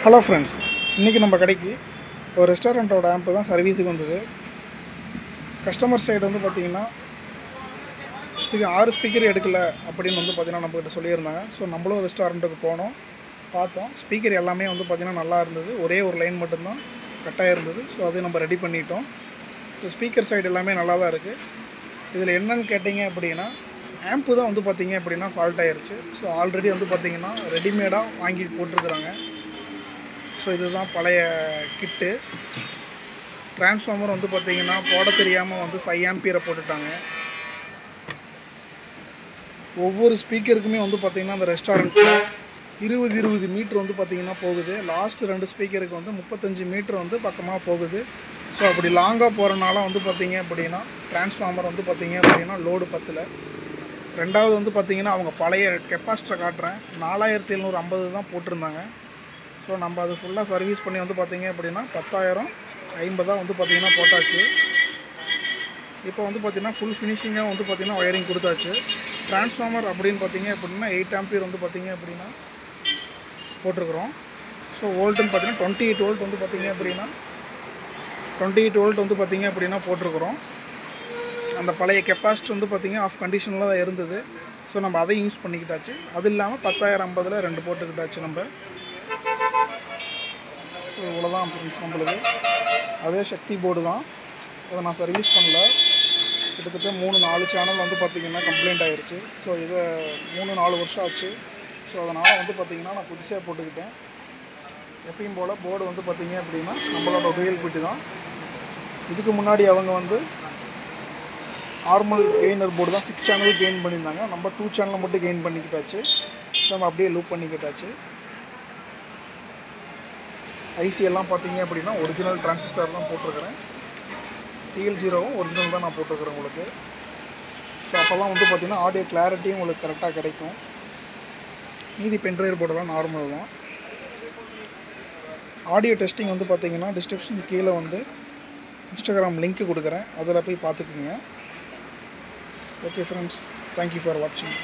Hello friends, இன்றைக்கி நம்ம கடைக்கு ஒரு ரெஸ்டாரண்ட்டோட ஆம்பு தான் சர்வீஸுக்கு வந்தது. கஸ்டமர் சைடு வந்து பார்த்திங்கன்னா 6 ஸ்பீக்கர் எடுக்கலை அப்படின்னு வந்து பார்த்திங்கன்னா நம்மக்கிட்ட சொல்லியிருந்தாங்க. ஸோ நம்மளும் ரெஸ்டாரண்ட்டுக்கு போனோம், பார்த்தோம். ஸ்பீக்கர் எல்லாமே வந்து பார்த்திங்கன்னா நல்லா இருந்தது. ஒரே ஒரு லைன் மட்டும்தான் கட்டாக இருந்தது. ஸோ அதை நம்ம ரெடி பண்ணிட்டோம். ஸோ ஸ்பீக்கர் சைடு எல்லாமே நல்லா தான் இருக்குது. இதில் என்னென்னு கேட்டிங்க அப்படின்னா, ஆம்பு தான் வந்து பார்த்திங்க அப்படின்னா ஃபால்ட் ஆகிருச்சு. ஸோ ஆல்ரெடி வந்து பார்த்திங்கன்னா ரெடிமேடாக வாங்கி போட்டிருக்குறாங்க. ஸோ இதுதான் பழைய கிட்டு. டிரான்ஸ்ஃபார்மர் வந்து பார்த்திங்கன்னா போட தெரியாமல் வந்து 5 ஆம்பியரை போட்டுட்டாங்க. ஒவ்வொரு ஸ்பீக்கருக்குமே வந்து பார்த்திங்கன்னா அந்த ரெஸ்டாரண்ட்டில் 20 மீட்ரு வந்து பார்த்திங்கன்னா போகுது. லாஸ்ட்டு 2 ஸ்பீக்கருக்கு வந்து 35 மீட்ரு வந்து பக்கமாக போகுது. ஸோ அப்படி லாங்காக போகிறனால வந்து பார்த்திங்க அப்படின்னா டிரான்ஸ்ஃபார்மர் வந்து பார்த்திங்க அப்படின்னா லோடு பத்தலை. ரெண்டாவது வந்து பார்த்திங்கன்னா அவங்க பழைய கெப்பாசிட்டரை காட்டுறேன், 4750 தான் போட்டிருந்தாங்க. ஸோ நம்ம அது ஃபுல்லாக சர்வீஸ் பண்ணி வந்து பார்த்திங்க அப்படின்னா 10,050 வந்து பார்த்திங்கன்னா போட்டாச்சு. இப்போ வந்து பார்த்திங்கன்னா ஃபுல் ஃபினிஷிங்காக வந்து பார்த்திங்கன்னா ஒயரிங் கொடுத்தாச்சு. டிரான்ஸ்ஃபார்மர் அப்படின்னு பார்த்திங்க அப்படின்னா 8 ஆம்பியர் வந்து பார்த்திங்க அப்படின்னா போட்டிருக்கிறோம். ஸோ வோல்ட்டுன்னு பார்த்திங்கன்னா 28 வோல்ட் வந்து பார்த்திங்க அப்படின்னா 28 வோல்ட் வந்து பார்த்திங்க அப்படின்னா போட்டிருக்கிறோம். அந்த பழைய கெப்பாசிட்டி வந்து பார்த்திங்கன்னா ஆஃப் கண்டிஷனில் தான் இருந்தது. ஸோ நம்ம அதையும் யூஸ் பண்ணிக்கிட்டாச்சு. அது இல்லாமல் 10,050 2 போட்டுக்கிட்டாச்சு நம்ம. ஸோ இவ்வளோதான் ஃப்ரெண்ட்ஸ் நம்மளுக்கு. அதே சக்தி போர்டு தான், அதை நான் சர்வீஸ் பண்ணல. கிட்டத்தட்ட 3-4 சேனல் வந்து பார்த்திங்கன்னா கம்ப்ளைண்ட் ஆகிருச்சு. ஸோ இதை 3-4 வருஷம் ஆச்சு. ஸோ அதனால் வந்து பார்த்திங்கன்னா நான் புதுசாக போட்டுக்கிட்டேன். எப்பயும் போல் போர்டு வந்து பார்த்திங்க அப்படின்னா நம்மளோட ரியல் பிட்டு தான். இதுக்கு முன்னாடி அவங்க வந்து நார்மல் கெய்னர் போர்டு தான் 6 சேனல் கெயின் பண்ணியிருந்தாங்க. நம்ம 2 சேனலை மட்டும் கெயின் பண்ணிக்கிட்டாச்சு. நம்ம அப்படியே லூப் பண்ணிக்கிட்டாச்சு. ஐசி எல்லாம் பார்த்தீங்க அப்படின்னா ஒரிஜினல் டிரான்சிஸ்டர் தான் போட்டிருக்கிறேன். TL0வும் ஒரிஜினல் தான் நான் போட்டிருக்கிறேன் உங்களுக்கு. ஸோ அப்போல்லாம் வந்து பார்த்திங்கன்னா ஆடியோ கிளாரிட்டியும் உங்களுக்கு கரெக்டாக கிடைக்கும். மீதி பென்ட்ரைவ் போர்டெல்லாம் நார்மல் தான். ஆடியோ டெஸ்டிங் வந்து பார்த்திங்கன்னா டிஸ்கிரிப்ஷன் கீழே வந்து இன்ஸ்டாகிராம் லிங்க்கு கொடுக்குறேன், அதில் போய் பார்த்துக்குங்க. ஓகே ஃப்ரெண்ட்ஸ், தேங்க்யூ ஃபார் வாட்சிங்.